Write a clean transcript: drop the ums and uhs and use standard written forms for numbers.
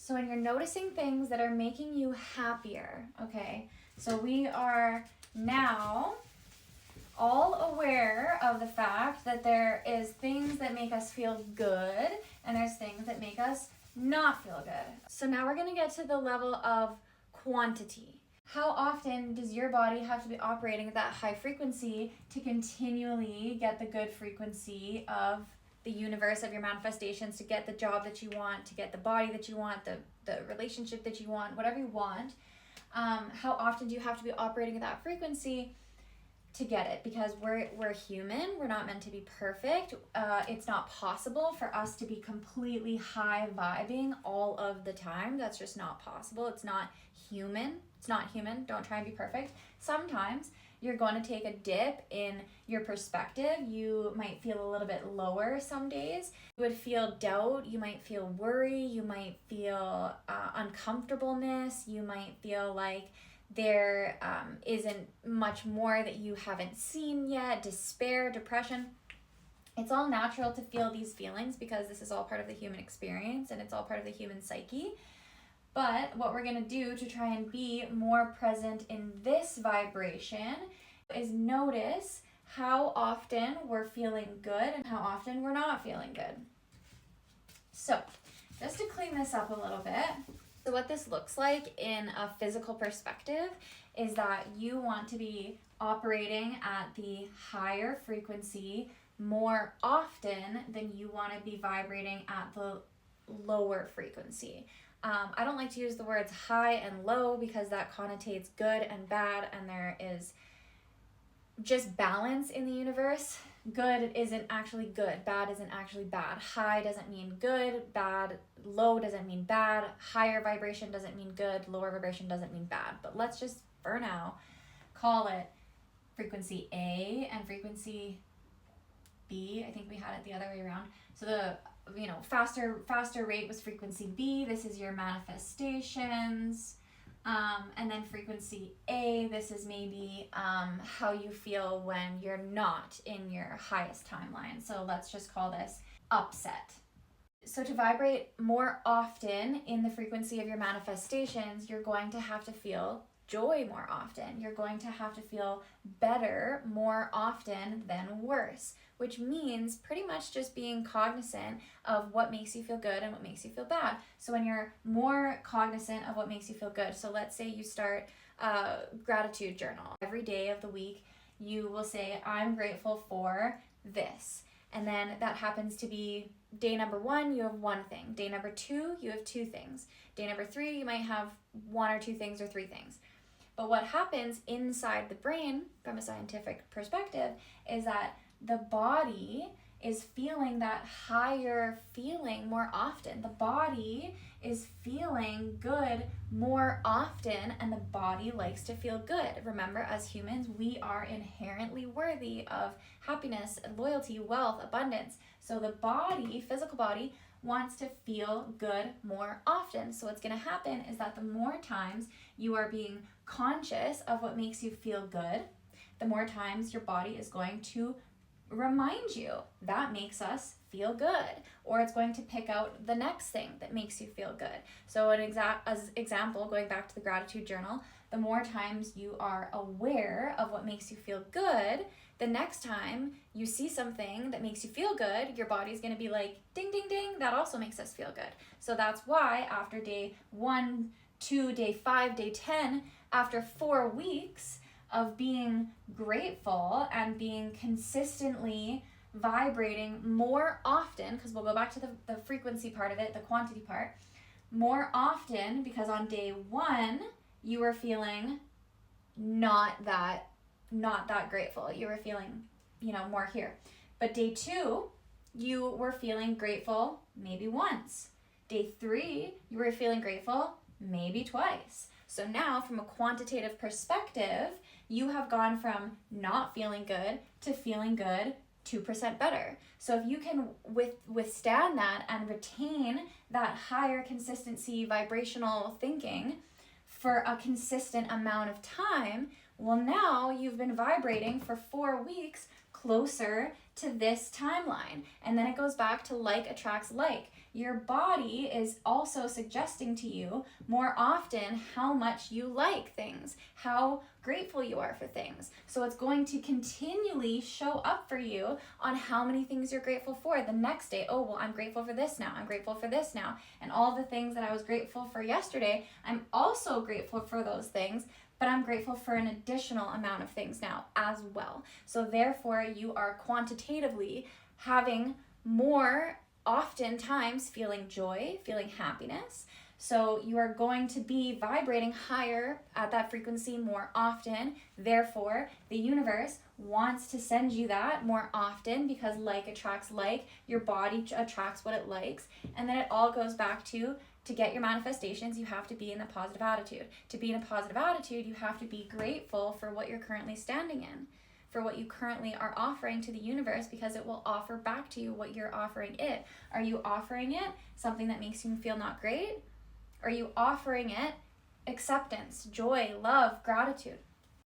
So when you're noticing things that are making you happier, okay, so we are now all aware of the fact that there is things that make us feel good and there's things that make us not feel good. So now we're going to get to the level of quantity. How often does your body have to be operating at that high frequency to continually get the good frequency of the universe, of your manifestations, to get the job that you want, to get the body that you want, the relationship that you want, whatever you want? How often do you have to be operating at that frequency to get it? Because we're human, we're not meant to be perfect. It's not possible for us to be completely high vibing all of the time. That's just not possible. It's not human. Don't try and be perfect. Sometimes you're going to take a dip in your perspective. You might feel a little bit lower some days. You would feel doubt. You might feel worry. You might feel uncomfortableness. You might feel like there isn't much more that you haven't seen yet. Despair, depression. It's all natural to feel these feelings because this is all part of the human experience and it's all part of the human psyche. But what we're going to do to try and be more present in this vibration is notice how often we're feeling good and how often we're not feeling good. So, just to clean this up a little bit, so what this looks like in a physical perspective is that you want to be operating at the higher frequency more often than you want to be vibrating at the lower frequency. I don't like to use the words high and low because that connotates good and bad, and there is just balance in the universe. Good isn't actually good. Bad isn't actually bad. High doesn't mean good. Bad, low doesn't mean bad. Higher vibration doesn't mean good. Lower vibration doesn't mean bad. But let's just, for now, call it frequency A and frequency B. I think we had it the other way around. So the faster rate was frequency B. This is your manifestations. And then frequency A, this is maybe how you feel when you're not in your highest timeline. So let's just call this upset. So to vibrate more often in the frequency of your manifestations, you're going to have to feel joy more often. You're going to have to feel better more often than worse, which means pretty much just being cognizant of what makes you feel good and what makes you feel bad. So when you're more cognizant of what makes you feel good, so let's say you start a gratitude journal. Every day of the week, you will say, I'm grateful for this. And then that happens to be day number 1, you have one thing. Day number 2, you have 2 things. Day number 3, you might have 1 or 2 things or 3 things. But what happens inside the brain, from a scientific perspective, is that the body is feeling that higher feeling more often. The body is feeling good more often, and the body likes to feel good. Remember, as humans, we are inherently worthy of happiness, loyalty, wealth, abundance. So the body, physical body, wants to feel good more often. So what's going to happen is that the more times you are being conscious of what makes you feel good, the more times your body is going to remind you that makes us feel good, or it's going to pick out the next thing that makes you feel good. So as example, going back to the gratitude journal, the more times you are aware of what makes you feel good, the next time you see something that makes you feel good, your body's going to be like, ding, ding, ding, that also makes us feel good. So that's why after day 1, 2, day 5, day 10, after 4 weeks of being grateful and being consistently vibrating more often, because we'll go back to the frequency part of it, the quantity part, more often, because on day 1, you were feeling not that grateful. You were feeling, more here. But day 2, you were feeling grateful maybe once. Day 3, you were feeling grateful maybe twice. So now, from a quantitative perspective, you have gone from not feeling good to feeling good 2% better. So if you can withstand that and retain that higher consistency vibrational thinking for a consistent amount of time, well, now you've been vibrating for 4 weeks closer to this timeline. And then it goes back to like attracts like. Your body is also suggesting to you more often how much you like things, how grateful you are for things. So it's going to continually show up for you on how many things you're grateful for. The next day, oh, well, I'm grateful for this now. I'm grateful for this now. And all the things that I was grateful for yesterday, I'm also grateful for those things, but I'm grateful for an additional amount of things now as well. So therefore, you are quantitatively having more oftentimes feeling joy, feeling happiness. So you are going to be vibrating higher at that frequency more often. Therefore, the universe wants to send you that more often because like attracts like, your body attracts what it likes. And then it all goes back to get your manifestations, you have to be in a positive attitude. To be in a positive attitude, you have to be grateful for what you're currently standing in, for what you currently are offering to the universe, because it will offer back to you what you're offering it. Are you offering it something that makes you feel not great? Are you offering it acceptance, joy, love, gratitude?